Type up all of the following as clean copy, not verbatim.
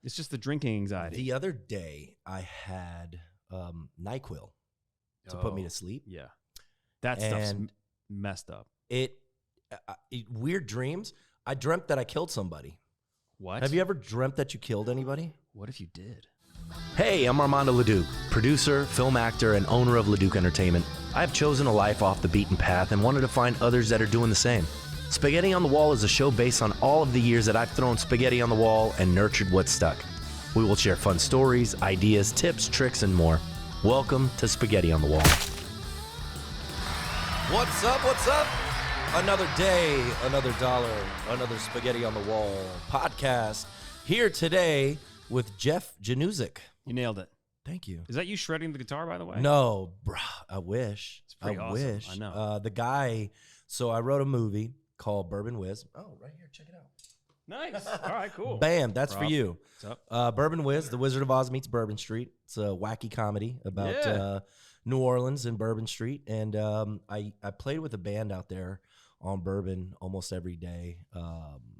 It's just the drinking anxiety. The other day, I had NyQuil to put me to sleep. Yeah. That stuff's messed up. Weird dreams. I dreamt that I killed somebody. What? Have you ever dreamt that you killed anybody? What if you did? Hey, I'm Armando Leduc, producer, film actor, and owner of Leduc Entertainment. I have chosen a life off the beaten path and wanted to find others that are doing the same. Spaghetti on the Wall is a show based on all of the years that I've thrown spaghetti on the wall and nurtured what's stuck. We will share fun stories, ideas, tips, tricks, and more. Welcome to Spaghetti on the Wall. What's up? What's up? Another day, another dollar, another Spaghetti on the Wall podcast. Here today with Jeff Januszek. You nailed it. Thank you. Is that you shredding the guitar, by the way? No, bruh, I wish. It's pretty awesome. Wish. I know. The guy, so I wrote a movie called Bourbon Whiz. Oh, right here. Check it out. Nice. All right, cool. Bam, that's for you. What's up? Bourbon Whiz, The Wizard of Oz meets Bourbon Street. It's a wacky comedy about New Orleans and Bourbon Street. And I played with a band out there on Bourbon almost every day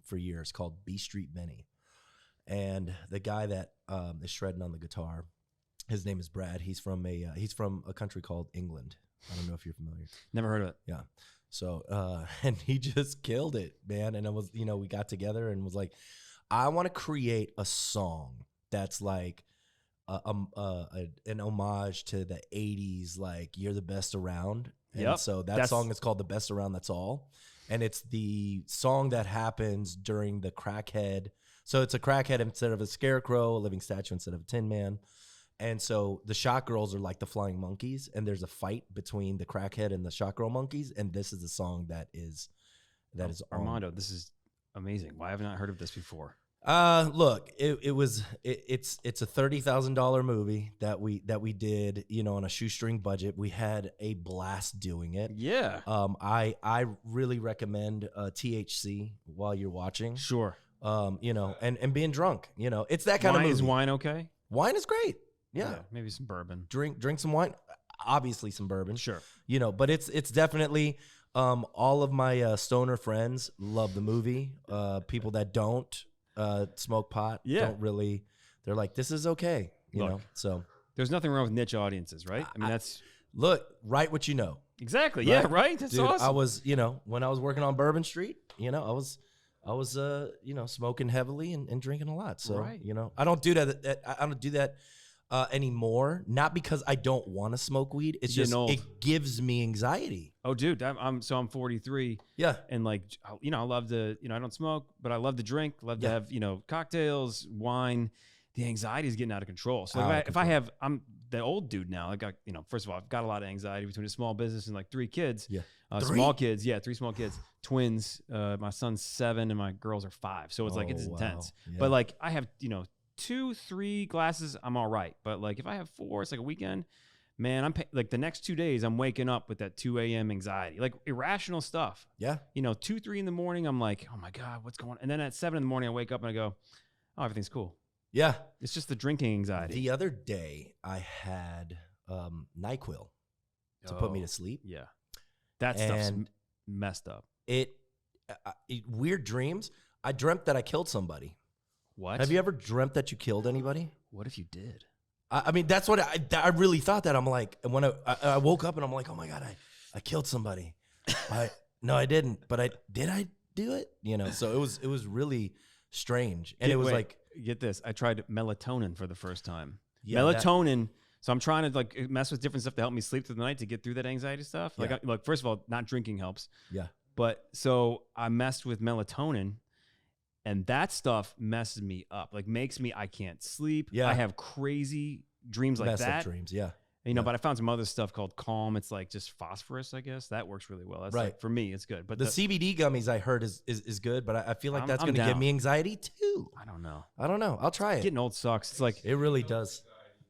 for years called B Street Benny. And the guy that is shredding on the guitar, his name is Brad. He's from a country called England. I don't know if you're familiar. Never heard of it. Yeah. So, and he just killed it, man. And I was, we got together and was like, I want to create a song that's like an homage to the 80s, like You're the Best Around. And so that song is called The Best Around, That's All. And it's the song that happens during the crackhead. So it's a crackhead instead of a scarecrow, a living statue instead of a tin man. And so the shot girls are like the flying monkeys, and there's a fight between the crackhead and the shot girl monkeys. And this is the song that is Armando, this is amazing. Why have I not heard of this before? Look, it's a $30,000 movie that we did, on a shoestring budget. We had a blast doing it. Yeah. I really recommend THC while you're watching. Sure. And being drunk. It's that kind of movie. Is wine okay? Wine is great. Yeah. Maybe some bourbon. Drink some wine. Obviously some bourbon. Sure. But it's definitely all of my stoner friends love the movie. People that don't smoke pot don't really. They're like, this is okay. You know. So there's nothing wrong with niche audiences, right? I mean, that's write what you know. Exactly. Right? Yeah. Right. That's Dude, awesome. I was, when I was working on Bourbon Street, I was smoking heavily and drinking a lot. So, I don't do that. I don't do that anymore. Not because I don't want to smoke weed. It's just it gives me anxiety. Oh, dude, I'm 43. Yeah, and I love to. I don't smoke, but I love to drink. Love to have cocktails, wine. The anxiety is getting out of control. So I'm the old dude now. I got first of all, I've got a lot of anxiety between a small business and like 3 kids. Yeah, small kids. Yeah, 3 small kids, twins. My son's 7 and my girls are 5. So it's it's intense. Yeah. But I have 2, 3 glasses, I'm all right. But if I have 4, it's like a weekend. Man, I'm the next 2 days, I'm waking up with that 2 a.m. anxiety, irrational stuff. Yeah. 2, 3 in the morning, I'm like, oh my God, what's going on? And then at 7 in the morning, I wake up and I go, oh, everything's cool. Yeah. It's just the drinking anxiety. The other day, I had NyQuil to put me to sleep. Yeah. That stuff's messed up. Weird dreams. I dreamt that I killed somebody. What? Have you ever dreamt that you killed anybody? What if you did? I mean, that's what I really thought that. I'm like, and when I woke up and I'm like, oh my God, I killed somebody. No, I didn't, but I do it? So it was really strange. And get this. I tried melatonin for the first time. Yeah, melatonin. So I'm trying to mess with different stuff to help me sleep through the night to get through that anxiety stuff. Yeah. First of all, not drinking helps. Yeah. But so I messed with melatonin. And that stuff messes me up, makes me, I can't sleep. Yeah. I have crazy dreams like Mess that. up dreams, yeah. But I found some other stuff called Calm. It's just phosphorus, I guess. That works really well. That's right. For me, it's good. But the CBD gummies I heard is good, but I feel like that's going to give me anxiety too. I don't know. I'll try it. Getting old sucks. It's it really does.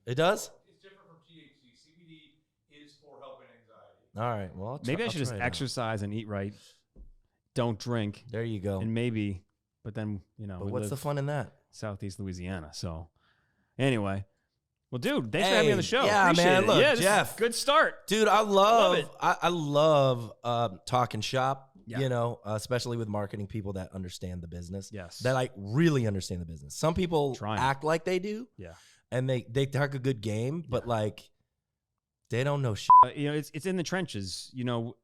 It does? It's different from THC. CBD is for helping anxiety. All right. Well, maybe I should just exercise and eat right. Don't drink. There you go. And maybe... But then, But what's the fun in that? Southeast Louisiana. So anyway, Well, dude, thanks for having me on the show. Yeah, Appreciate man. it. Look, yeah, this Jeff, is a good start. dude, I Love love talking shop. Yeah. You know, especially with marketing people that understand the business. Yes. That like really understand the business. Some people act like they do. Yeah. And they talk a good game, but like they don't know shit. You know, it's in the trenches. You know,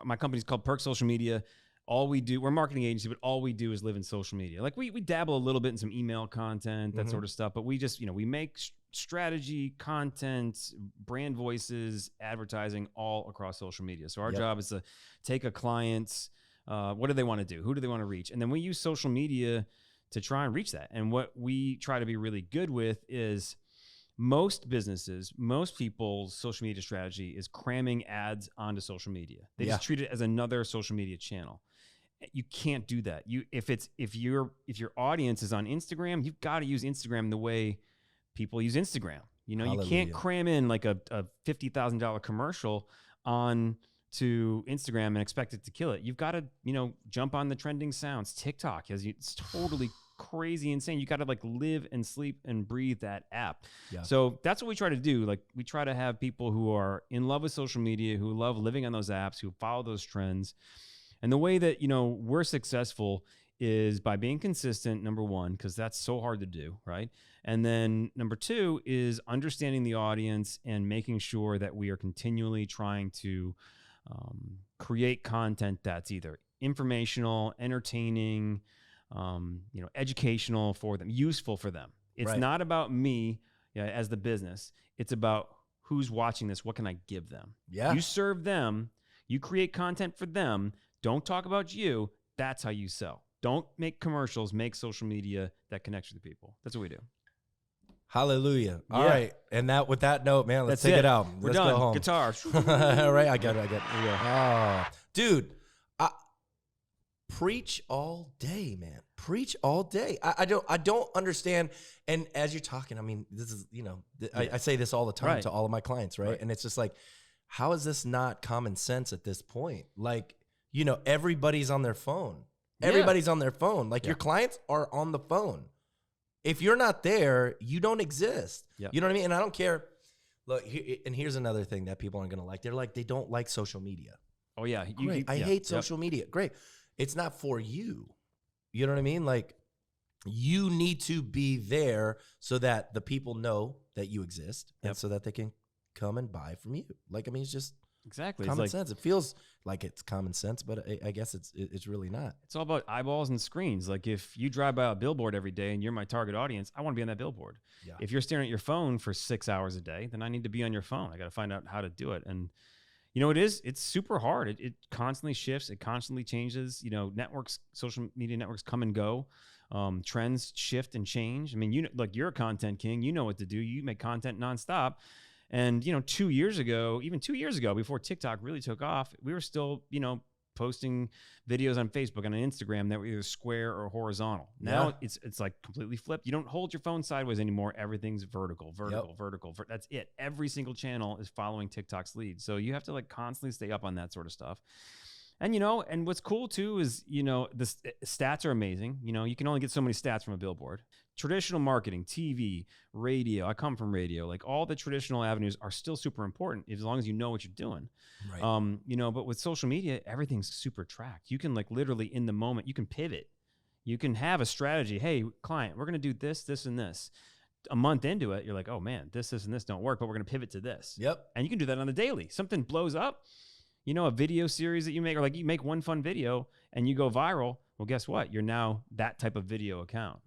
my company's called Perk Social Media. All we do, we're a marketing agency, but all we do is live in social media. Like we dabble a little bit in some email content, that sort of stuff, but we just, you know, we make strategy, content, brand voices, advertising all across social media. So our job is to take a client's, what do they want to do? Who do they want to reach? And then we use social media to try and reach that. And what we try to be really good with is most businesses, most people's social media strategy is cramming ads onto social media. They just treat it as another social media channel. You can't do that. If your audience is on Instagram, you've got to use Instagram the way people use Instagram. You know, you can't cram in like a $50,000 commercial on to Instagram and expect it to kill it. You've got to, you know, jump on the trending sounds. TikTok it's totally crazy insane. You got to like live and sleep and breathe that app. Yeah. So that's what we try to do. Like we try to have people who are in love with social media, who love living on those apps, who follow those trends. And the way that, you know, we're successful is by being consistent, number one, because that's so hard to do, right? And then number two is understanding the audience and making sure that we are continually trying to create content that's either informational, entertaining, you know, educational for them, useful for them. It's not about me as the business. It's about who's watching this. What can I give them? Yeah. You serve them. You create content for them. Don't talk about you. That's how you sell. Don't make commercials. Make social media that connects with the people. That's what we do. Hallelujah. All right. And that with that note, man, let's take it out. We're let's done. Go home. Guitar. All right. I got it. Here we go. Oh, dude. Preach all day, man. Preach all day. I don't understand. And as you're talking, I mean, this is, you know, I say this all the time to all of my clients, right? And it's just like, how is this not common sense at this point? Like, you know, everybody's on their phone. Everybody's on their phone. Like your clients are on the phone. If you're not there, you don't exist. You know what I mean? And I don't care. Look, and here's another thing that people aren't going to like. They're like, they don't like social media. Oh, yeah. Great. I hate social media. Great. It's not for you. You know what I mean? Like, you need to be there so that the people know that you exist and so that they can come and buy from you. Like, I mean, it's just common sense. It feels like it's common sense, but I guess it's really not. It's all about eyeballs and screens. Like if you drive by a billboard every day and you're my target audience, I want to be on that billboard. Yeah. If you're staring at your phone for 6 hours a day, then I need to be on your phone. I got to find out how to do it. And you know, it's super hard. It constantly shifts. It constantly changes. You know, social media networks come and go. Trends shift and change. I mean, you're a content king. You know what to do. You make content nonstop. And, you know, 2 years ago, before TikTok really took off, we were still, you know, posting videos on Facebook and on Instagram that were either square or horizontal. Now it's like completely flipped. You don't hold your phone sideways anymore. Everything's vertical. That's it. Every single channel is following TikTok's lead. So you have to like constantly stay up on that sort of stuff. And, you know, and what's cool too is, you know, the stats are amazing. You know, you can only get so many stats from a billboard. Traditional marketing, TV, radio. I come from radio. Like all the traditional avenues are still super important as long as you know what you're doing. Right. You know, but with social media, everything's super tracked. You can like literally in the moment, you can pivot. You can have a strategy. Hey, client, we're going to do this, this, and this. A month into it, you're like, oh man, this and this don't work, but we're going to pivot to this. Yep. And you can do that on the daily. Something blows up. You know, a video series that you make, or like you make one fun video and you go viral. Well, guess what? You're now that type of video account.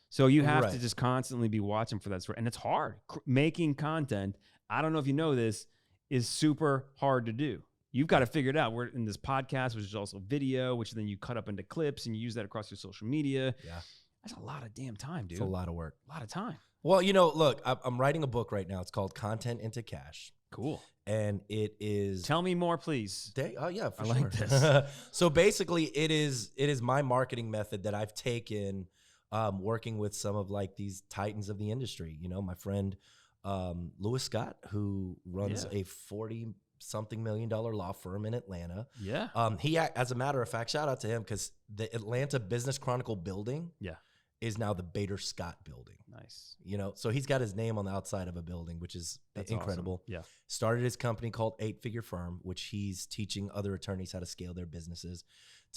So you have to just constantly be watching for that sort. And it's hard. Making content, I don't know if you know this, is super hard to do. You've got to figure it out. We're in this podcast, which is also video, which then you cut up into clips and you use that across your social media. Yeah. That's a lot of damn time, dude. It's a lot of work. A lot of time. Well, you know, look, I'm writing a book right now. It's called Content into Cash. Cool. And it is... Tell me more, please. Oh, yeah, for sure. I like this. So basically, it is my marketing method that I've taken working with some of like these titans of the industry. You know, my friend Lewis Scott, who runs a $40-something million law firm in Atlanta. Yeah. He, as a matter of fact, shout out to him because the Atlanta Business Chronicle building is now the Bader Scott building. Nice. You know, so he's got his name on the outside of a building, which is incredible. Awesome. Yeah. Started his company called 8-Figure Firm, which he's teaching other attorneys how to scale their businesses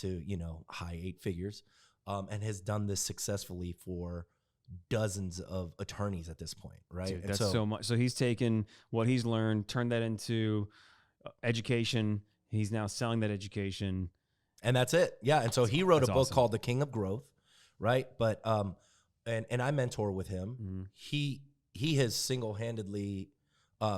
to, you know, high 8 figures, and has done this successfully for dozens of attorneys at this point, right? Dude, and that's so much. So he's taken what he's learned, turned that into education. He's now selling that education. And that's it. Yeah. And so he wrote a book awesome. called The King of Growth, right? But and I mentor with him. Mm-hmm. He has single-handedly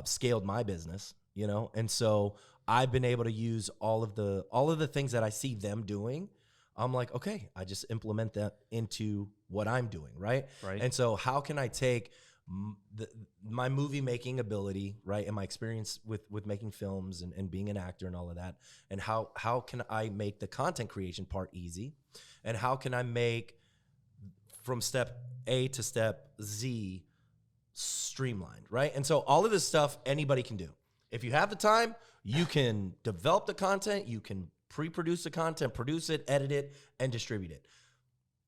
scaled my business, you know? And so I've been able to use all of the things that I see them doing. I'm like, okay, I just implement that into what I'm doing, right? Right. And so how can I take my movie making ability, right, and my experience with making films and being an actor and all of that, and how can I make the content creation part easy, and how can I make from step A to step Z streamlined, right? And so all of this stuff anybody can do. If you have the time, you can develop the content, you can pre-produce the content, produce it, edit it, and distribute it.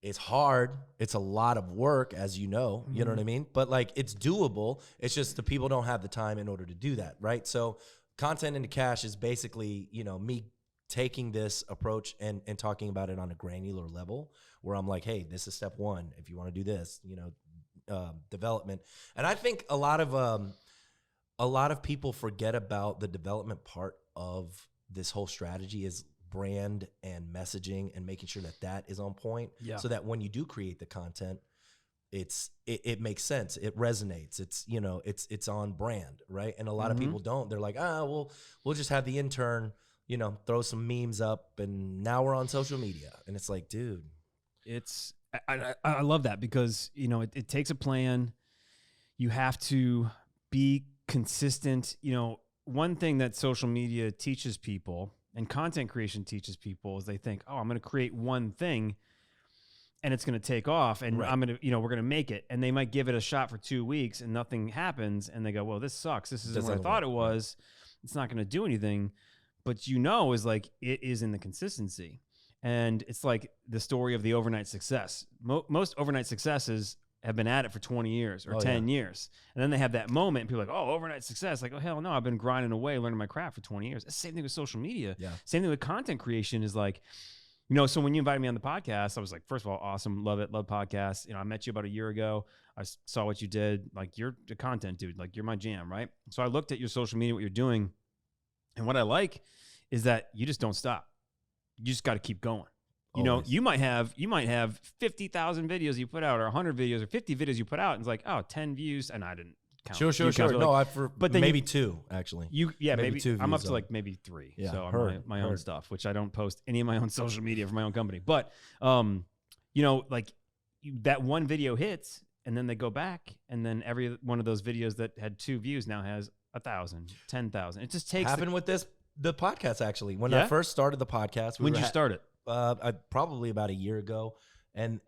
It's hard. It's a lot of work, as you know. You know what I mean? But like, it's doable. It's just the people don't have the time in order to do that, right? So content into cash is basically, you know, me taking this approach and talking about it on a granular level where I'm like, hey, this is step one. If you want to do this, you know, development. And I think a lot of people forget about the development part of this whole strategy is brand and messaging and making sure that is on point. Yeah. So that when you do create the content, it makes sense. It resonates. It's, you know, it's on brand, right? And a lot of people don't. They're like, we'll just have the intern, you know, throw some memes up and now we're on social media. And it's like, dude, I love that because, you know, it takes a plan. You have to be consistent. You know, one thing that social media teaches people and content creation teaches people is they think, oh, I'm going to create one thing and it's going to take off and Right. I'm going to, you know, we're going to make it. And they might give it a shot for 2 weeks and nothing happens. And they go, well, this sucks. This isn't what I thought it was. It's not going to do anything. But you know, is like, it is in the consistency. And it's like the story of the overnight success. Most overnight successes have been at it for 20 years or 10 years. And then they have that moment and people are like, oh, overnight success. Like, oh, hell no, I've been grinding away, learning my craft for 20 years. It's the same thing with social media. Yeah. Same thing with content creation is like, you know, so when you invited me on the podcast, I was like, first of all, awesome. Love it. Love podcasts. You know, I met you about a year ago. I saw what you did. Like, you're the content dude. Like, you're my jam, right? So I looked at your social media, what you're doing. And what I like is that you just don't stop. You just got to keep going. You know, you might have 50,000 videos you put out or 100 videos or 50 videos you put out. And it's like, oh, 10 views. And I didn't count. Sure. No, but then maybe 2, actually. Maybe 2 I'm up views to like maybe 3. Yeah, So on my own stuff, which I don't post any of my own social media for my own company. But, you know, like that one video hits and then they go back and then every one of those videos that had 2 views now has 1,000, 10,000. It just takes happened with the podcast, actually. When Yeah? I first started the podcast. When did you start it? Probably about a year ago, and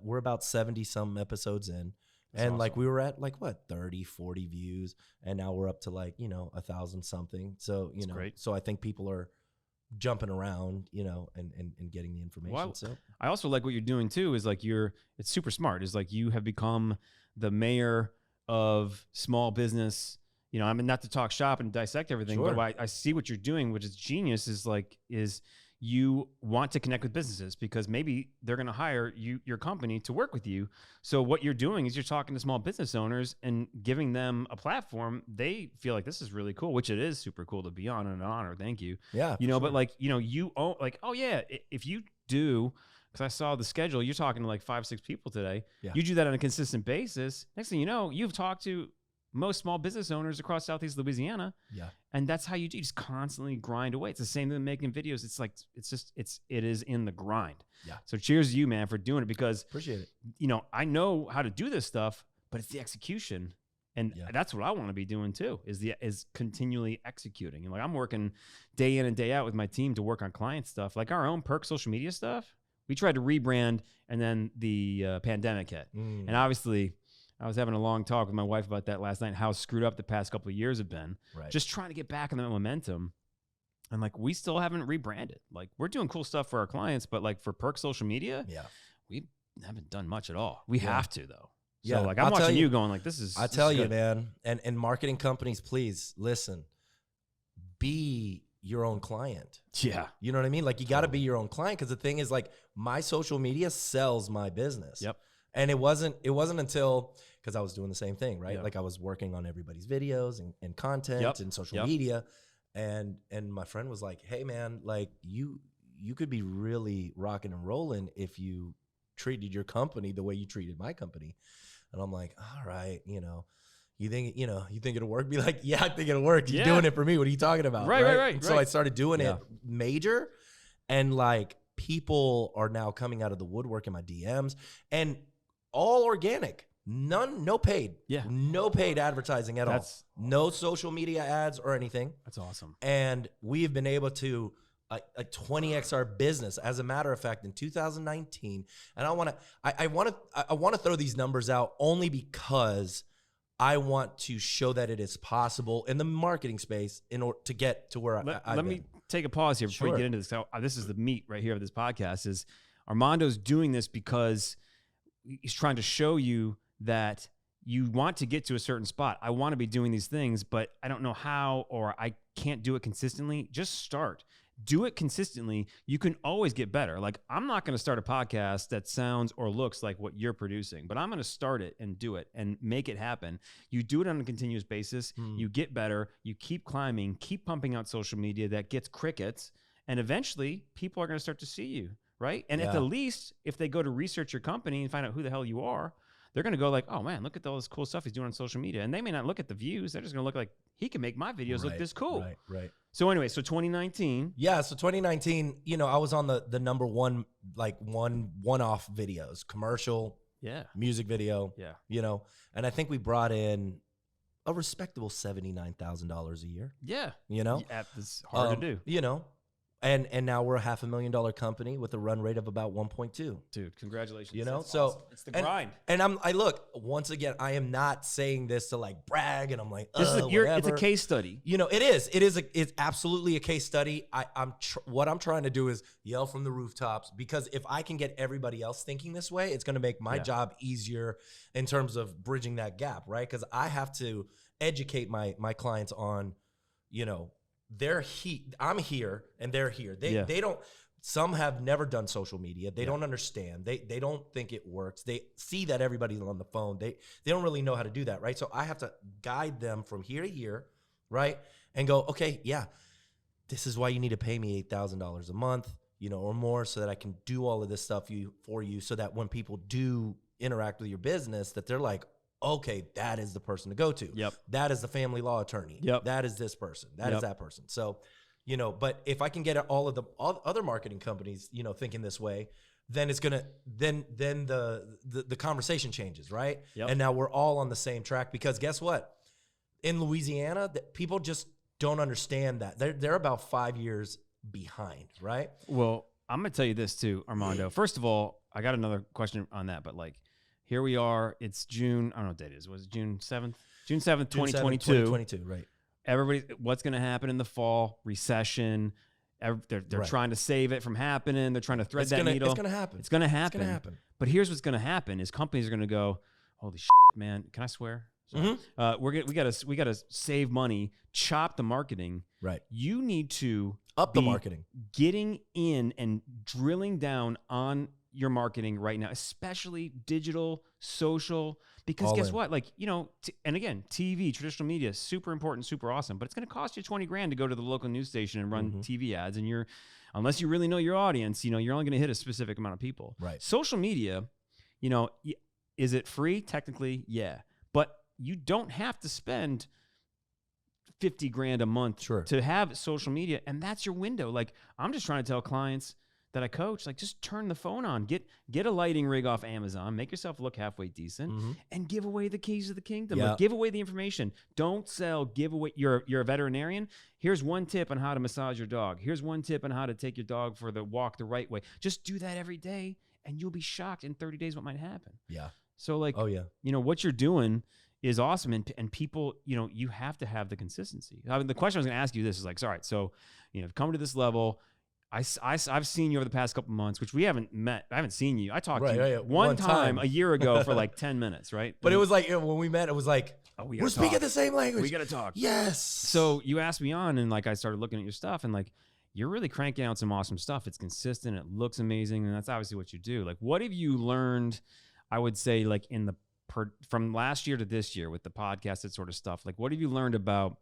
we're about 70 some episodes in. That's and like awesome. we were at like what 30, 40 views, and now we're up to like, you know, 1,000 something. So you know, great. so I think people are jumping around, you know, and getting the information. Well, so I also like what you're doing too. Is like it's super smart. Is like you have become the mayor of small business. You know, I mean, not to talk shop and dissect everything, Sure. but I see what you're doing, which is genius. Is you want to connect with businesses because maybe they're going to hire your company to work with you. So what you're doing is you're talking to small business owners and giving them a platform. They feel like this is really cool, which it is super cool to be on, and an honor. Thank you. yeah, You know, for but sure. like, you know, you own like, oh yeah, if you do, because I saw the schedule, you're talking to like 5-6 people today. Yeah. You do that on a consistent basis. Next thing you know, you've talked to most small business owners across Southeast Louisiana. Yeah. And that's how you do. You just constantly grind away. It's the same thing with making videos. It's like, it is in the grind. Yeah. So cheers to you, man, for doing it because, Appreciate it. you know, I know how to do this stuff, but it's the execution. And Yeah. that's what I want to be doing too, is continually executing. And like, I'm working day in and day out with my team to work on client stuff, like our own Perk social media stuff. We tried to rebrand and then the pandemic hit. And obviously I was having a long talk with my wife about that last night, how screwed up the past couple of years have been. Right. Just trying to get back on that momentum. And like, we still haven't rebranded. Like, we're doing cool stuff for our clients, but like for Perk social media, yeah. we haven't done much at all. We Yeah. have to though. So Yeah, like I'm I'll tell watching you- you going like this is. I this tell is you, good. man, and marketing companies, please listen. Be your own client. Yeah. You know what I mean? Like you got to be your own client because the thing is like my social media sells my business. Yep. And it wasn't until because I was doing the same thing, right? Yep. Like I was working on everybody's videos and content Yep. and social Yep. media, and my friend was like, "Hey, man, like you could be really rocking and rolling if you treated your company the way you treated my company." And I'm like, "All right, you think it'll work?" Be like, "Yeah, I think it'll work. You're Yeah. doing it for me. What are you talking about?" Right. And so I started doing Yeah. it major, and like people are now coming out of the woodwork in my DMs, and all organic, no paid, Yeah. no paid advertising at That's- all, no social media ads or anything, That's awesome. and we've been able to a 20x our business. As a matter of fact, in 2019, and I want to throw these numbers out only because I want to show that it is possible in the marketing space in order to get to where I've Let me take a pause here before Sure. we get into this. So, this is the meat right here of this podcast is Armando's doing this because he's trying to show you that you want to get to a certain spot. I want to be doing these things, but I don't know how, or I can't do it consistently. Just start. Do it consistently. You can always get better. Like I'm not going to start a podcast that sounds or looks like what you're producing, but I'm going to start it and do it and make it happen. You do it on a continuous basis. You get better. You keep climbing, keep pumping out social media that gets crickets. And eventually people are going to start to see you. Right. And at the least, if they go to research your company and find out who the hell you are, they're going to go like, oh man, look at all this cool stuff he's doing on social media. And they may not look at the views. They're just going to look like he can make my videos look this cool. Right. So anyway, so 2019. Yeah, so 2019, I was on the number one, like one-off videos, commercial, Yeah. music video, Yeah. and I think we brought in a respectable $79,000 a year, Yeah. Yeah, It's hard to do. And now we're a $500,000 company with a run rate of about 1.2. Dude, congratulations. That's So awesome. it's the grind. And I look, once again, I am not saying this to like brag, and I'm like, It's a whatever. case study. It's absolutely a case study. What I'm trying to do is yell from the rooftops, because if I can get everybody else thinking this way, it's going to make my job easier in terms of bridging that gap, right? Because I have to educate my clients on, I'm here and they're here. They don't. Some have never done social media. They don't understand. They don't think it works. They see that everybody's on the phone. They don't really know how to do that, right? So I have to guide them from here to here, right? And go, okay, yeah, this is why you need to pay me $8,000 a month, or more, so that I can do all of this stuff for you, so that when people do interact with your business, that they're like, okay, that is the person to go to. Yep. That is the family law attorney. Yep. That is this person. That is that person. So, but if I can get all of the other marketing companies, thinking this way, then it's gonna then the conversation changes, right? Yep. And now we're all on the same track, because guess what? In Louisiana, people just don't understand that. They're about 5 years behind, right? Well, I'm going to tell you this too, Armando. First of all, I got another question on that, but like, here we are. It's June. I don't know what date it is. Was it June 7th? June 7th, 2022. 2022, right. Everybody, what's going to happen in the fall? Recession. They're trying to save it from happening. They're trying to thread that needle. It's going to happen. It's going to happen. It's going to happen. But here's what's going to happen is companies are going to go, holy shit, man. Can I swear? Sorry. We gotta save money, chop the marketing. Right. You need to Up the marketing. Getting in and drilling down on your marketing right now, especially digital, social, because All guess in. what? Like, and again, TV, traditional media, super important, super awesome, but it's going to cost you $20,000 to go to the local news station and run TV ads. And unless you really know your audience, you're only going to hit a specific amount of people. Right. Social media, is it free? Technically, yeah. But you don't have to spend $50,000 a month to have social media. And that's your window. Like, I'm just trying to tell clients that I coach, like, just turn the phone on, get a lighting rig off Amazon, make yourself look halfway decent, and give away the keys of the kingdom. Yeah. Like, give away the information. Don't sell. Give away. You're a veterinarian. Here's one tip on how to massage your dog. Here's one tip on how to take your dog for the walk the right way. Just do that every day, and you'll be shocked in 30 days what might happen. Yeah. So, like, what you're doing is awesome, and people, you have to have the consistency. I mean, the question I was going to ask you this is like, all right, so, come to this level. I've seen you over the past couple months, which we haven't met. I haven't seen you. I talked to you Right. one time a year ago for like 10 minutes, right? But it was like, when we met, it was like, we're speaking the same language. We got to talk. Yes. So you asked me on, and like I started looking at your stuff, and like you're really cranking out some awesome stuff. It's consistent. It looks amazing, and that's obviously what you do. Like, what have you learned? I would say, like from last year to this year with the podcast, that sort of stuff. Like, what have you learned about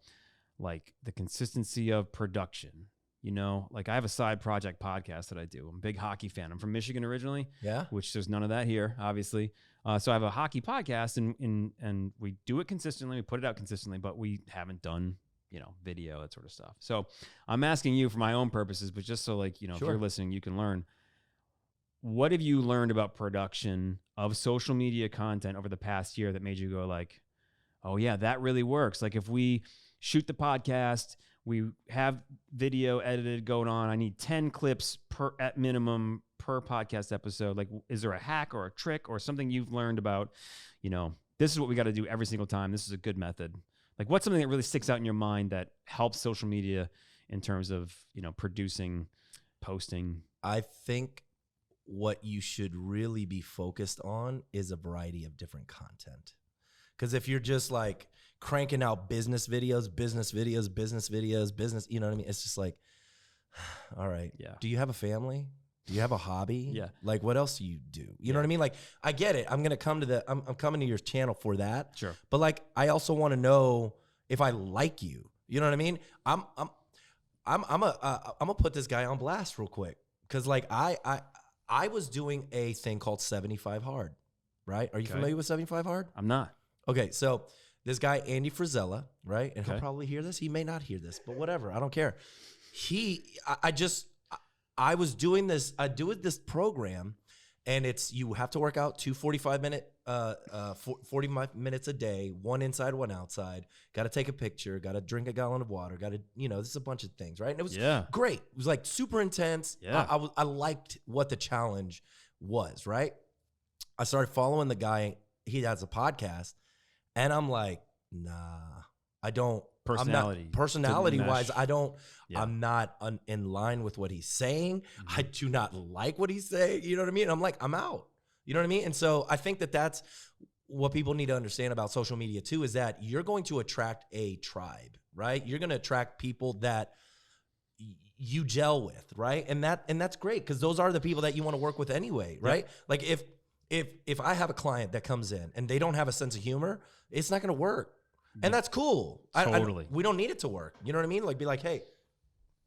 like the consistency of production? You know, like I have a side project podcast that I do. I'm a big hockey fan. I'm from Michigan originally. Yeah. Which there's none of that here, obviously. So I have a hockey podcast, and we do it consistently. We put it out consistently, but we haven't done, you know, video, that sort of stuff. So I'm asking you for my own purposes, but just so like, you know, if you're listening, you can learn. What have you learned about production of social media content over the past year that made you go like, oh yeah, that really works? Like if we shoot the podcast, we have video edited going on, I need 10 clips at minimum per podcast episode. Like, is there a hack or a trick or something you've learned about, you know, this is what we got to do every single time, this is a good method? Like, what's something that really sticks out in your mind that helps social media in terms of, you know, producing, posting? I think what you should really be focused on is a variety of different content. Because if you're just like cranking out business videos, you know what I mean? It's just like, all right. Yeah. Do you have a family? Do you have a hobby? Yeah. Like, what else do you do? You know what I mean? Like, I get it. I'm coming to your channel for that. Sure. But like, I also want to know if I like you. You know what I mean? I'm gonna put this guy on blast real quick. Cause like I was doing a thing called 75 Hard, right? Are you familiar with 75 Hard? I'm not. Okay, so this guy, Andy Frisella, right? And he'll probably hear this. He may not hear this, but whatever. I don't care. I was doing this. I do this program, and it's you have to work out 2 45-minute, 45 minutes a day, one inside, one outside. Got to take a picture. Got to drink a gallon of water. Got to, this is a bunch of things, right? And it was great. It was like super intense. Yeah. I liked what the challenge was, right? I started following the guy. He has a podcast, and I'm like, nah, I don't. Personality-wise, I don't. Yeah. I'm not in line with what he's saying. Mm-hmm. I do not like what he's saying. You know what I mean? I'm like, I'm out. You know what I mean? And so I think that's what people need to understand about social media too, is that you're going to attract a tribe, right? You're going to attract people that you gel with, right? And that's great, because those are the people that you want to work with anyway, right? Like if I have a client that comes in and they don't have a sense of humor, it's not going to work. And that's cool. Totally. We don't need it to work. You know what I mean? Like, be like, hey,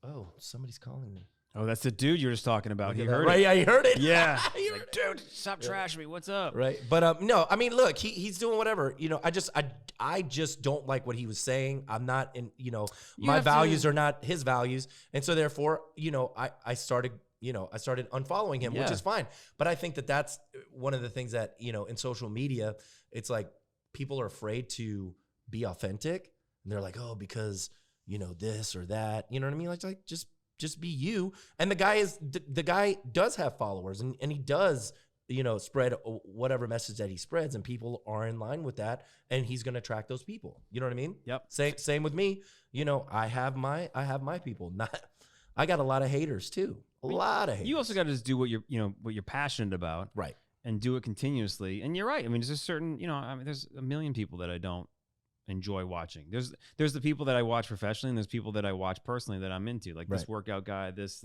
oh, somebody's calling me. Oh, that's the dude you were just talking about. He heard right? it. Yeah, he heard it. Yeah. Like, dude, stop trashing me. What's up? Right. But no, I mean, look, he's doing whatever. I just don't like what he was saying. I'm not in, my values are not his values. And so therefore, I started unfollowing him, which is fine. But I think that's one of the things that, in social media, it's like people are afraid to be authentic. And they're like, oh, because, this or that, you know what I mean? Like just be you. And the guy does have followers, and he does, spread whatever message that he spreads, and people are in line with that, and he's going to attract those people. You know what I mean? Yep. Same with me. I have my people. I got a lot of haters too. A lot of haters. You also got to just do what you're passionate about. Right. And do it continuously. And you're right. I mean, there's a certain, there's a million people that I don't enjoy watching. There's the people that I watch professionally, and there's people that I watch personally that I'm into, like this workout guy, this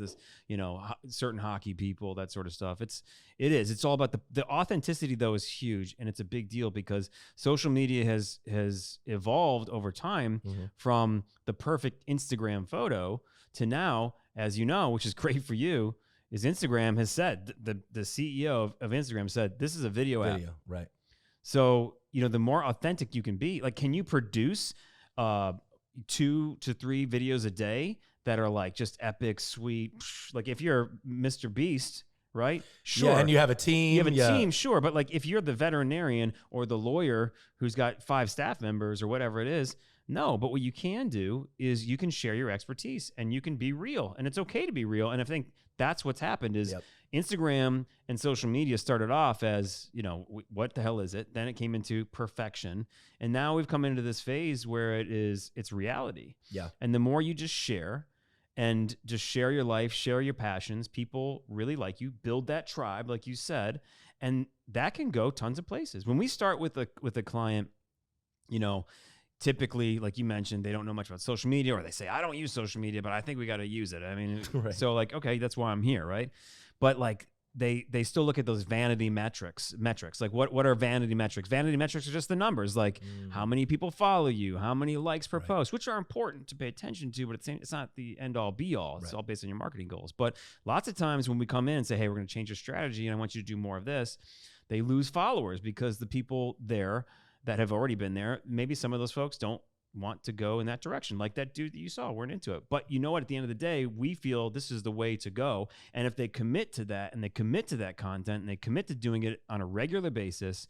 certain hockey people, that sort of stuff. It's all about the authenticity, though, is huge, and it's a big deal because social media has evolved over time from the perfect Instagram photo to now, as you know, which is great for you, is Instagram has said, the CEO of Instagram said, this is a video app. Right. So, the more authentic you can be, like, can you produce 2 to 3 videos a day that are like just epic, sweet? Like if you're Mr. Beast, right? Sure. Yeah, and you have a team. You have a team, sure. But like if you're the veterinarian or the lawyer who's got 5 staff members or whatever it is, no. But what you can do is you can share your expertise and you can be real, and it's okay to be real. And I think that's what's happened is Instagram and social media started off as, what the hell is it? Then it came into perfection. And now we've come into this phase where it's reality. Yeah. And the more you just share and just share your life, share your passions. People really like you. Build that tribe, like you said, and that can go tons of places. When we start with a client, you know, typically, like you mentioned, they don't know much about social media, or they say, I don't use social media, but I think we got to use it. I mean, Right. So like, okay, that's why I'm here, right? But like, they still look at those vanity metrics. Like what are vanity metrics? Vanity metrics are just the numbers, like how many people follow you, how many likes per post, which are important to pay attention to, but it's not the end all be all. It's all based on your marketing goals. But lots of times when we come in and say, hey, we're going to change your strategy and I want you to do more of this, they lose followers because the people there that have already been there, maybe some of those folks don't want to go in that direction. Like that dude that you saw weren't into it. But you know what? At the end of the day, we feel this is the way to go. And if they commit to that and they commit to that content and they commit to doing it on a regular basis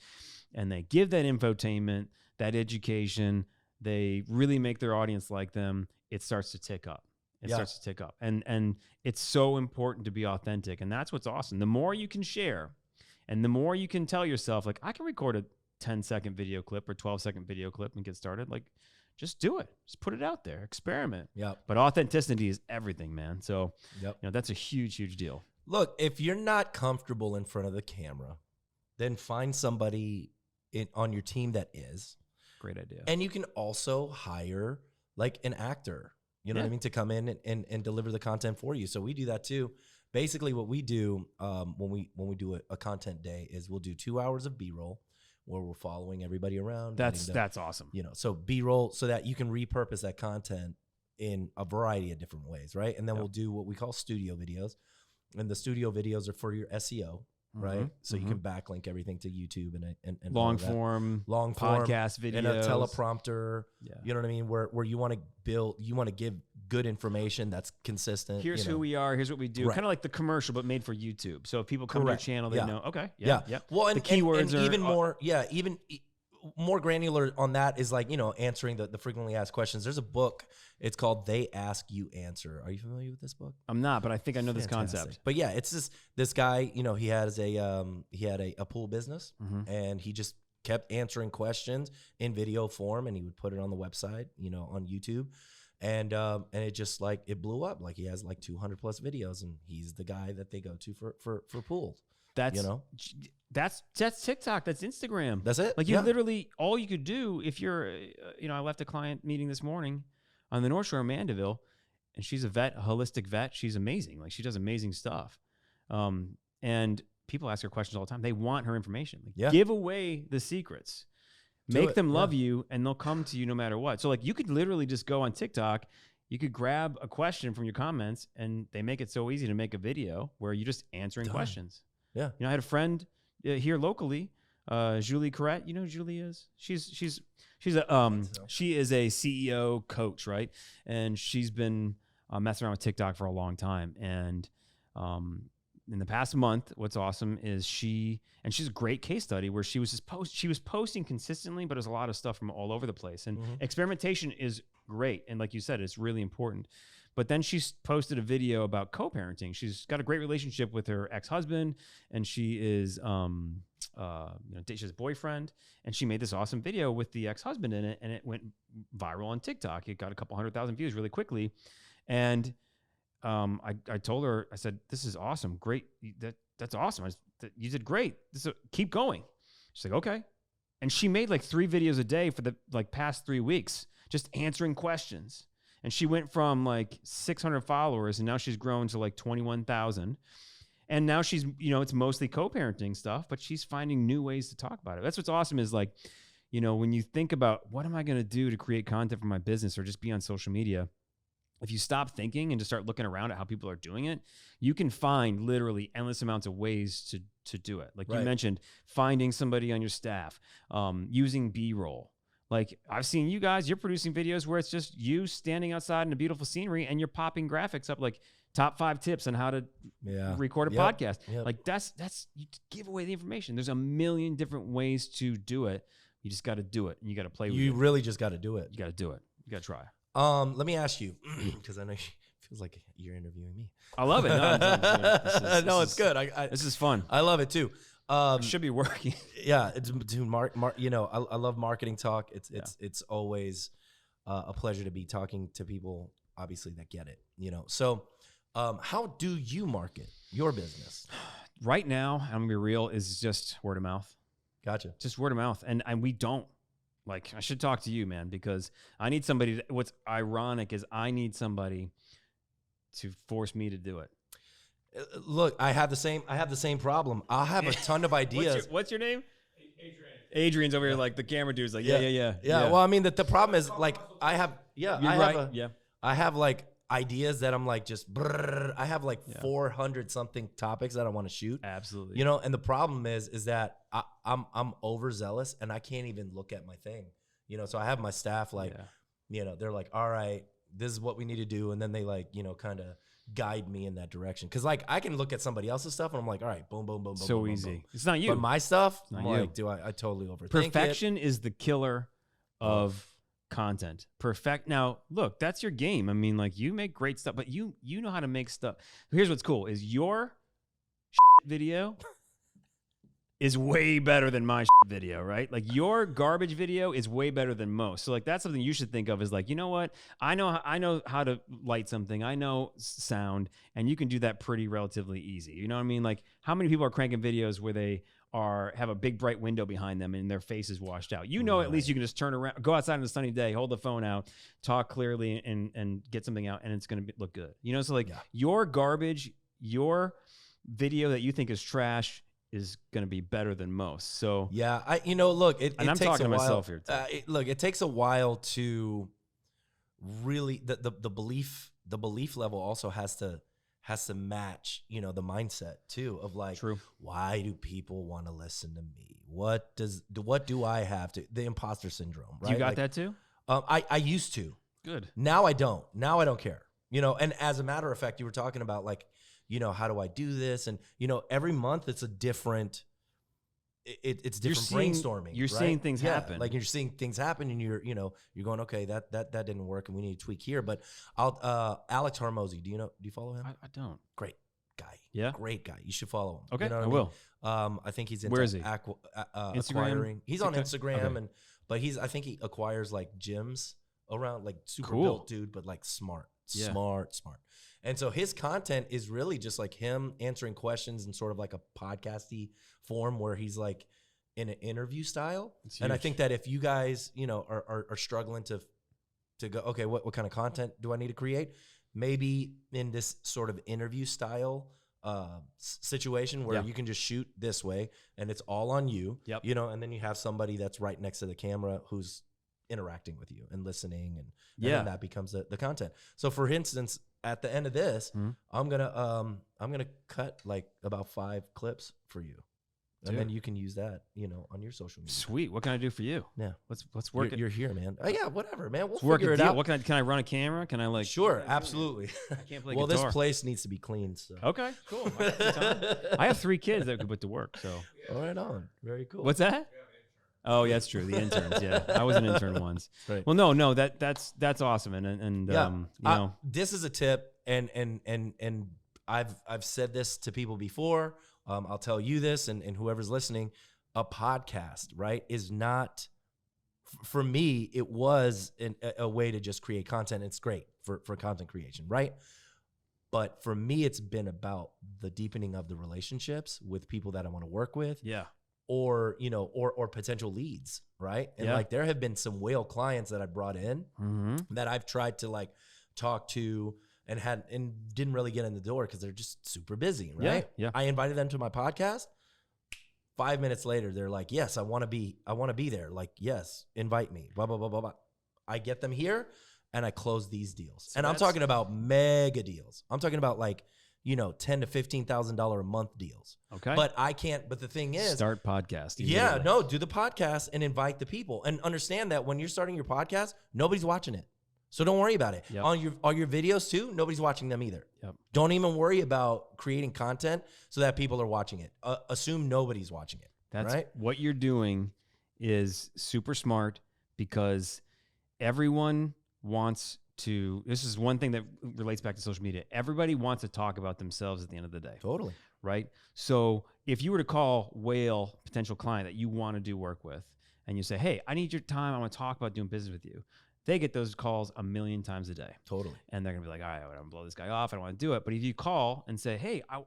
and they give that infotainment, that education, they really make their audience like them, it starts to tick up. It starts to tick up. And it's so important to be authentic. And that's what's awesome. The more you can share and the more you can tell yourself, like, I can record a 10-second video clip or 12-second video clip and get started. Like, just do it. Just put it out there. Experiment. Yep. But authenticity is everything, man. So, that's a huge, huge deal. Look, if you're not comfortable in front of the camera, then find somebody on your team that is. Great idea. And you can also hire like an actor, you know what I mean, to come in and deliver the content for you. So we do that too. Basically what we do when we do a content day is we'll do 2 hours of B-roll where we're following everybody around. That's awesome. You know, so B-roll so that you can repurpose that content in a variety of different ways, right? And then we'll do what we call studio videos. And the studio videos are for your SEO, right? So you can backlink everything to YouTube and long form podcast videos and a teleprompter. You know what I mean? Where you want to give good information that's consistent. Here's who we are. Here's what we do. Kind of like the commercial, but made for YouTube. So if people come to your channel, they know. Okay. Yeah. Well, and the keywords and are even more. Yeah. Even more granular on that is like, answering the frequently asked questions. There's a book. It's called They Ask You Answer. Are you familiar with this book? I'm not, but I think I know this concept. But yeah, it's this guy, he has he had a pool business and he just kept answering questions in video form and he would put it on the website, on YouTube. And it just like, it blew up. Like he has like 200 plus videos and he's the guy that they go to for pools. That's TikTok. That's Instagram. That's it. Like you literally, all you could do if you're, I left a client meeting this morning on the North Shore of Mandeville, and she's a holistic vet. She's amazing. Like she does amazing stuff. And people ask her questions all the time. They want her information. Like give away the secrets. Make them love you, and they'll come to you no matter what. So like you could literally just go on TikTok. You could grab a question from your comments, and they make it so easy to make a video where you're just answering questions. Yeah. I had a friend here locally, Julie Corrette. You know who Julie is? She is a CEO coach, right? And she's been messing around with TikTok for a long time. And in the past month, what's awesome is she's a great case study where she was posting consistently, but there's a lot of stuff from all over the place. And experimentation is great. And like you said, it's really important. But then she's posted a video about co-parenting. She's got a great relationship with her ex-husband, and she is, she has a boyfriend, and she made this awesome video with the ex-husband in it, and it went viral on TikTok. It got a couple 100,000 views really quickly, and I told her, I said, "This is awesome, great, that's awesome. You did great. Keep going." She's like, "Okay," and she made like 3 videos a day for the past 3 weeks, just answering questions. And she went from like 600 followers and now she's grown to like 21,000. And now she's, it's mostly co-parenting stuff, but she's finding new ways to talk about it. That's what's awesome is like, when you think about what am I going to do to create content for my business or just be on social media, if you stop thinking and just start looking around at how people are doing it, you can find literally endless amounts of ways to do it. Like you mentioned, finding somebody on your staff, using B-roll. Like I've seen you guys, you're producing videos where it's just you standing outside in a beautiful scenery and you're popping graphics up like top 5 tips on how to record a podcast. Like that's you give away the information. There's a million different ways to do it. You just got to do it and you got to play with it. You really just got to do it. You got to do it. You got to try. Let me ask you, because I know it feels like you're interviewing me. I love it. No, it's good. This is fun. I love it too. Should be working. Yeah, dude, I love marketing talk. It's always a pleasure to be talking to people obviously that get it, So how do you market your business? Right now, I'm gonna be real, is just word of mouth. Gotcha. Just word of mouth. And we don't. Like, I should talk to you, man, because I need somebody. What's ironic is I need somebody to force me to do it. Look, I have the same problem. I'll have a ton of ideas. What's your name? Adrian. Adrian's over here, like the camera dude's like, yeah. Well, I mean, the problem is like I have like ideas that I'm like just brrr. I have like 400 something topics that I want to shoot. Absolutely. And the problem is that I'm overzealous and I can't even look at my thing. So I have my staff like, they're like, all right, this is what we need to do, and then they like, kind of guide me in that direction. Cause like I can look at somebody else's stuff and I'm like, all right, boom, boom, boom, boom. So boom, easy. boom. It's not you. But my stuff, I'm you. like, I totally overthink Perfection is the killer of content. Now, look, that's your game. I mean, like, you make great stuff, but you know how to make stuff. Here's what's cool is your video is way better than my video, right? Like, your garbage video is way better than most. So like, that's something you should think of is like, you know what? I know how to light something. I know sound, and you can do that pretty relatively easy. You know what I mean? Like, how many people are cranking videos where they have a big bright window behind them and their face is washed out? At least you can just turn around, go outside on a sunny day, hold the phone out, talk clearly, and get something out, and it's going to look good. So like your garbage, your video that you think is trash is going to be better than most. So yeah, look, it I'm takes talking a to while. myself here. It takes a while to really the belief level also has to match, the mindset too of like, True. Why do people want to listen to me? What do I have to, the imposter syndrome, right? You got that too? I used to. Good. Now I don't care, and as a matter of fact, you were talking about like, how do I do this? And, every month it's a different, it's different brainstorming. You're seeing things happen. Like you're seeing things happen and you're going, okay, that didn't work and we need to tweak here. But Alex Hormozy, do you follow him? I don't. Great guy. Yeah. Great guy. You should follow him. Okay. You know what I will. I think he's into Where is he? acquiring. He's on Instagram Okay. but I think he acquires like gyms around, like super Cool. built dude, but like smart. And so his content is really just like him answering questions in sort of like a podcasty form where he's like in an interview style. And I think that if you guys, are struggling to go, okay, what kind of content do I need to create? Maybe in this sort of interview style situation where you can just shoot this way and it's all on you, and then you have somebody that's right next to the camera who's interacting with you and listening, and then that becomes the content. So for instance, at the end of this, I'm gonna cut like about 5 clips for you, and then you can use that, on your social media. Sweet. What can I do for you? Yeah, let's work it. You're here, man. Yeah, whatever, man. We'll work figure it deal. out. What can I run a camera? Can I like? Sure, absolutely. I can't play well, guitar. this place needs to be cleaned. So. Okay, cool. I have 3 kids that could put to work. So. All right, on. Very cool. What's that? Oh, yeah, that's true. The interns, yeah. I was an intern once. Right. Well, no, that's awesome, and this is a tip, and I've said this to people before. I'll tell you this, and whoever's listening, a podcast, right, is not. For me, it was a way to just create content. It's great for content creation, right? But for me, it's been about the deepening of the relationships with people that I want to work with. Yeah. Or potential leads, right? And like there have been some whale clients that I brought in that I've tried to like talk to and didn't really get in the door because they're just super busy, right? Yeah. I invited them to my podcast. 5 minutes later, they're like, "Yes, I want to be there." Like, "Yes, invite me." Blah blah blah blah blah. I get them here and I close these deals. So and I'm talking about mega deals. I'm talking about like $10,000 to $15,000 a month deals. Okay. But I can't. But the thing is, start podcasting. Yeah, no, do the podcast and invite the people, and understand that when you're starting your podcast, nobody's watching it, so don't worry about it. Yep. On your videos too, nobody's watching them either. Yep. Don't even worry about creating content so that people are watching it. Assume nobody's watching it. That's right. What you're doing is super smart because everyone wants to. This is one thing that relates back to social media. Everybody wants to talk about themselves at the end of the day. Totally. Right? So if you were to call Whale, potential client that you want to do work with, and you say, "Hey, I need your time. I want to talk about doing business with you." They get those calls a million times a day. Totally. And they're going to be like, all right, I want to blow this guy off. I don't want to do it. But if you call and say, hey, I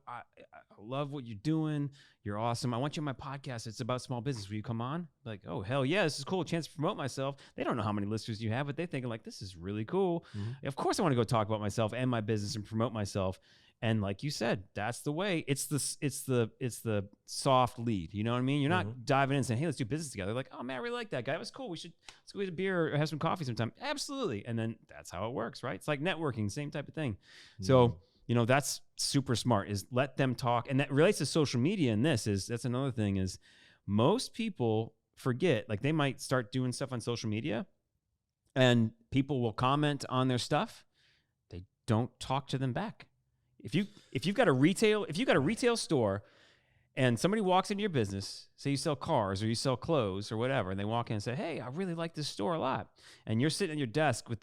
love what you're doing. You're awesome. I want you on my podcast. It's about small business. Will you come on? Like, oh, hell yeah. This is cool. Chance to promote myself. They don't know how many listeners you have, but they're thinking like, this is really cool. Of course I want to go talk about myself and my business and promote myself. And like you said, that's the way. It's the soft lead. You know what I mean? You're not diving in and saying, hey, let's do business together. Like, oh man, I really like that guy. It was cool. Let's go get a beer or have some coffee sometime. Absolutely. And then that's how it works, right? It's like networking, same type of thing. So, you know, that's super smart, is let them talk. And that relates to social media. And that's another thing, is most people forget, like they might start doing stuff on social media and people will comment on their stuff. They don't talk to them back. If you've got a retail store and somebody walks into your business, say you sell cars or you sell clothes or whatever, and they walk in and say, hey, I really like this store a lot, and you're sitting at your desk with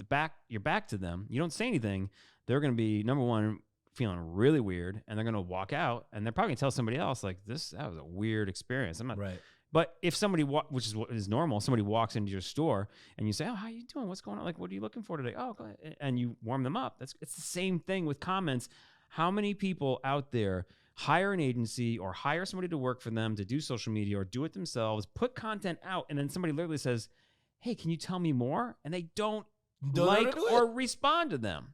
your back to them, you don't say anything, they're going to be, number one, feeling really weird, and they're going to walk out, and they're probably going to tell somebody else, like, that was a weird experience. I'm not right. But if somebody, which is what is normal, somebody walks into your store and you say, oh, how you doing? What's going on? Like, what are you looking for today? Oh, go ahead. And you warm them up. It's the same thing with comments. How many people out there hire an agency or hire somebody to work for them to do social media or do it themselves, put content out, and then somebody literally says, hey, can you tell me more? And they don't like or respond to them.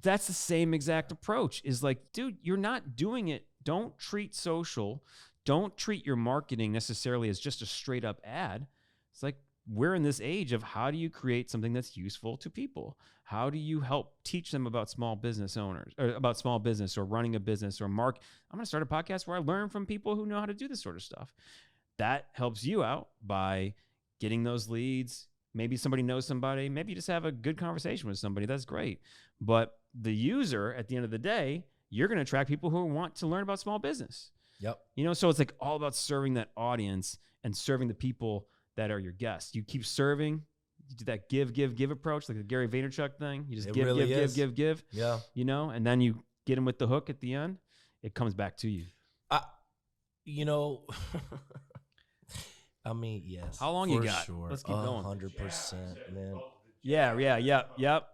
That's the same exact approach, is like, dude, you're not doing it. Don't treat social. Don't treat your marketing necessarily as just a straight up ad. It's like, we're in this age of how do you create something that's useful to people? How do you help teach them about small business owners, or about small business or running a business or I'm going to start a podcast where I learn from people who know how to do this sort of stuff. That helps you out by getting those leads. Maybe somebody knows somebody. Maybe you just have a good conversation with somebody. That's great. But the user, at the end of the day, you're going to attract people who want to learn about small business. Yep. You know, so it's like all about serving that audience and serving the people that are your guests. You keep serving. You do that give approach, like the Gary Vaynerchuk thing. You just give. Yeah. You know, and then you get them with the hook at the end. It comes back to you. You know, I mean, yes. How long you got? Sure. Let's keep going. 100%, man. Yep.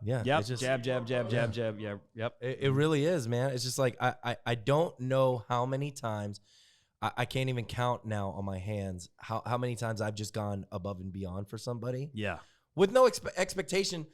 It's just, jab. Yep. It really is, man. It's just like, I don't know how many times, I can't even count now on my hands how many times I've just gone above and beyond for somebody. Yeah. With no expectation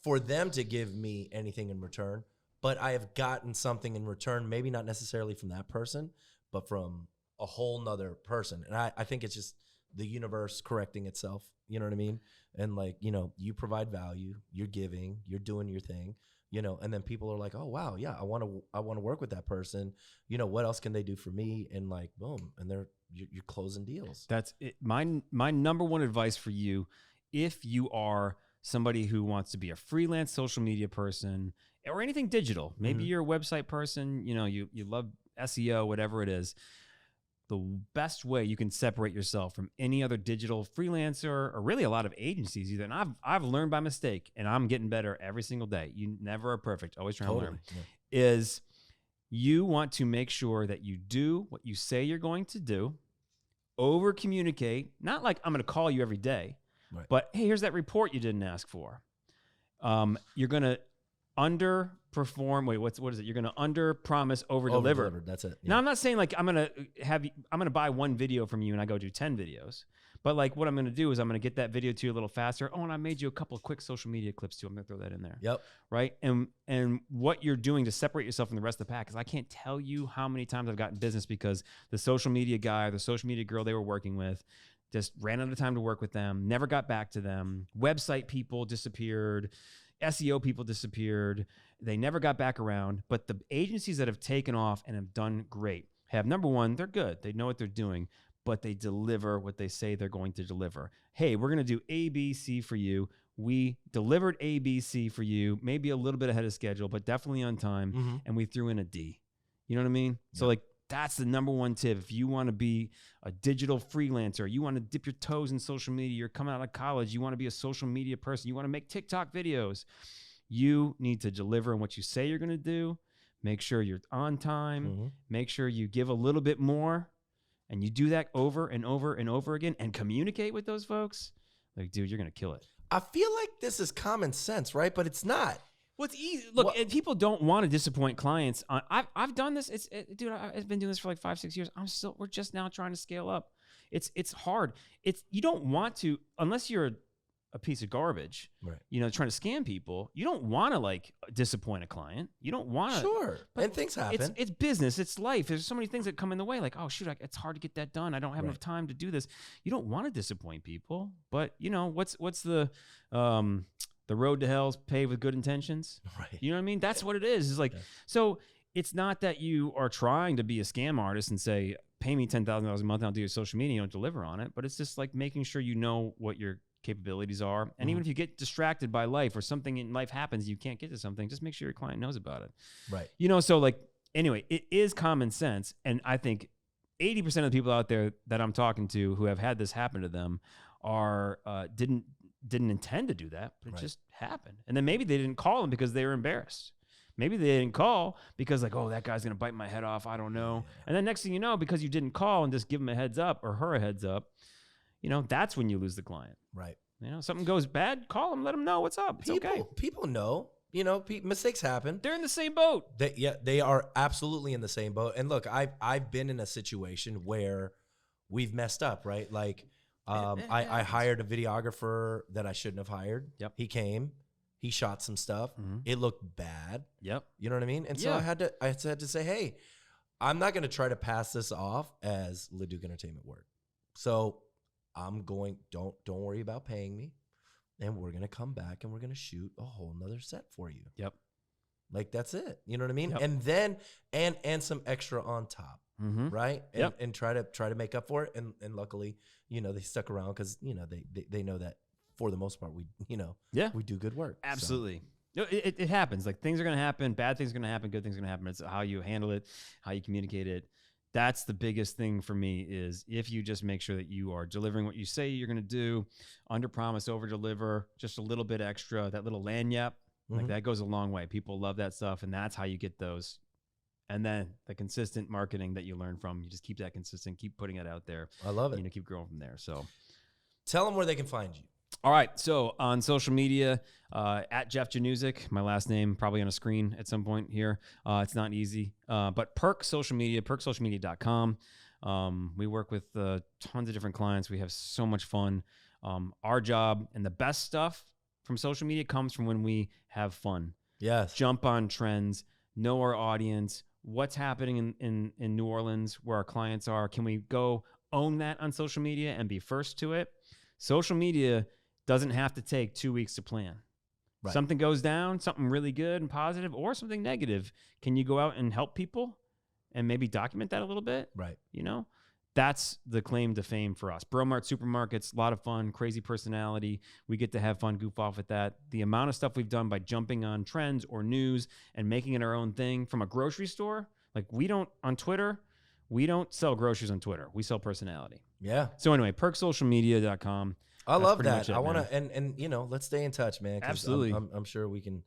for them to give me anything in return, but I have gotten something in return, maybe not necessarily from that person, but from a whole nother person. And I think it's just the universe correcting itself. You know what I mean? And like, you know, you provide value, you're giving, you're doing your thing, you know, and then people are like, oh, wow, yeah, I want to work with that person. You know, what else can they do for me? And like, boom. And you're closing deals. That's it. My number one advice for you, if you are somebody who wants to be a freelance social media person or anything digital, maybe you're a website person, you know, you love SEO, whatever it is, the best way you can separate yourself from any other digital freelancer or really a lot of agencies either. And I've learned by mistake, and I'm getting better every single day. You never are perfect. Always trying to learn. Yeah. Is you want to make sure that you do what you say you're going to do, over communicate, not like I'm going to call you every day, but hey, here's that report you didn't ask for. You're going to underperform. Wait, what is it? You're going to under promise, over deliver. That's it. Yeah. Now I'm not saying like I'm going to buy one video from you and I go do 10 videos, but like what I'm going to do is I'm going to get that video to you a little faster. Oh, and I made you a couple of quick social media clips too. I'm going to throw that in there. Yep. Right. And what you're doing to separate yourself from the rest of the pack is I can't tell you how many times I've gotten business because the social media guy or the social media girl they were working with just ran out of time to work with them, never got back to them. Website people disappeared. SEO people disappeared. They never got back around. But the agencies that have taken off and have done great have, number one, they're good. They know what they're doing, but they deliver what they say they're going to deliver. Hey, we're going to do A, B, C for you. We delivered A, B, C for you, maybe a little bit ahead of schedule, but definitely on time. And we threw in a D. You know what I mean? Yeah. So like, that's the number one tip. If you want to be a digital freelancer, you want to dip your toes in social media, you're coming out of college, you want to be a social media person, you want to make TikTok videos, you need to deliver on what you say you're going to do. Make sure you're on time. Make sure you give a little bit more. And you do that over and over and over again and communicate with those folks. Like, dude, you're going to kill it. I feel like this is common sense, right? But it's not. Well, it's easy. Look, if people don't want to disappoint clients. I've done this. Dude, I've been doing this for like 5-6 years. We're just now trying to scale up. It's hard. You don't want to, unless you're a piece of garbage, right? Trying to scam people. You don't want to like disappoint a client. You don't want to. Sure, and things happen. It's business. It's life. There's so many things that come in the way. Like, oh shoot, it's hard to get that done. I don't have enough time to do this. You don't want to disappoint people, but what's the road to hell's paved with good intentions. Right. You know what I mean? That's what it is. It's like, so it's not that you are trying to be a scam artist and say, pay me $10,000 a month and I'll do your social media. You don't deliver on it, but it's just like making sure you know what your capabilities are. And even if you get distracted by life or something in life happens, you can't get to something, just make sure your client knows about it. Right. So like, anyway, it is common sense. And I think 80% of the people out there that I'm talking to who have had this happen to them are, didn't intend to do that, but it just happened. And then maybe they didn't call them because they were embarrassed. Maybe they didn't call because like, oh, that guy's going to bite my head off. I don't know. Yeah. And then next thing you know, because you didn't call and just give them a heads up or her a heads up, that's when you lose the client. Right. Something goes bad, call them, let them know what's up. It's okay. People know, mistakes happen. They're in the same boat. They are absolutely in the same boat. And look, I've been in a situation where we've messed up, right? Like, I hired a videographer that I shouldn't have hired. Yep. He came, he shot some stuff. Mm-hmm. It looked bad. Yep. You know what I mean? And so I had to say, hey, I'm not going to try to pass this off as Leduc Entertainment work. So I'm going, don't worry about paying me. And we're going to come back and we're going to shoot a whole nother set for you. Yep. Like that's it. You know what I mean? Yep. And then, and some extra on top. Mm-hmm. Right. And try to make up for it. And luckily, they stuck around because, they know that for the most part, we do good work. Absolutely. So. It happens. Like things are going to happen. Bad things are going to happen. Good things are going to happen. It's how you handle it, how you communicate it. That's the biggest thing for me is if you just make sure that you are delivering what you say you're going to do, under promise, over deliver, just a little bit extra, that little lagniappe, like that goes a long way. People love that stuff. And that's how you get those. And then the consistent marketing that you learn from, you just keep that consistent, keep putting it out there. I love it. Keep growing from there. So tell them where they can find you. All right. So on social media, at Jeff Januszek, my last name probably on a screen at some point here. It's not easy, but Perk Social Media, perksocialmedia.com. We work with tons of different clients. We have so much fun. Our job and the best stuff from social media comes from when we have fun. Yes. Jump on trends, know our audience, what's happening in New Orleans, where our clients are. Can we go own that on social media and be first to it? Social media doesn't have to take 2 weeks to plan. Right. Something goes down, something really good and positive, or something negative. Can you go out and help people and maybe document that a little bit? Right. That's the claim to fame for us. Bromart Supermarkets, a lot of fun, crazy personality. We get to have fun, goof off with that. The amount of stuff we've done by jumping on trends or news and making it our own thing from a grocery store. Like on Twitter, we don't sell groceries on Twitter. We sell personality. Yeah. So anyway, perksocialmedia.com. I love that. I want to, and let's stay in touch, man. Absolutely. I'm sure we can,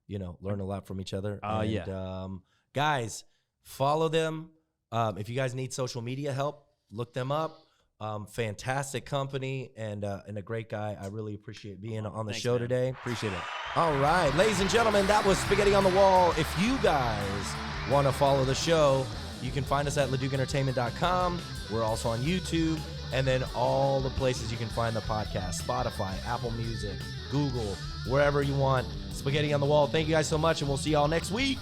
learn a lot from each other. Yeah. Guys, follow them. If you guys need social media help, look them up. Fantastic company and a great guy. I really appreciate being on the show today. Appreciate it. All right, ladies and gentlemen, that was Spaghetti on the Wall. If you guys want to follow the show, you can find us at LeducEntertainment.com. We're also on YouTube. And then all the places you can find the podcast, Spotify, Apple Music, Google, wherever you want. Spaghetti on the Wall. Thank you guys so much, and we'll see y'all next week.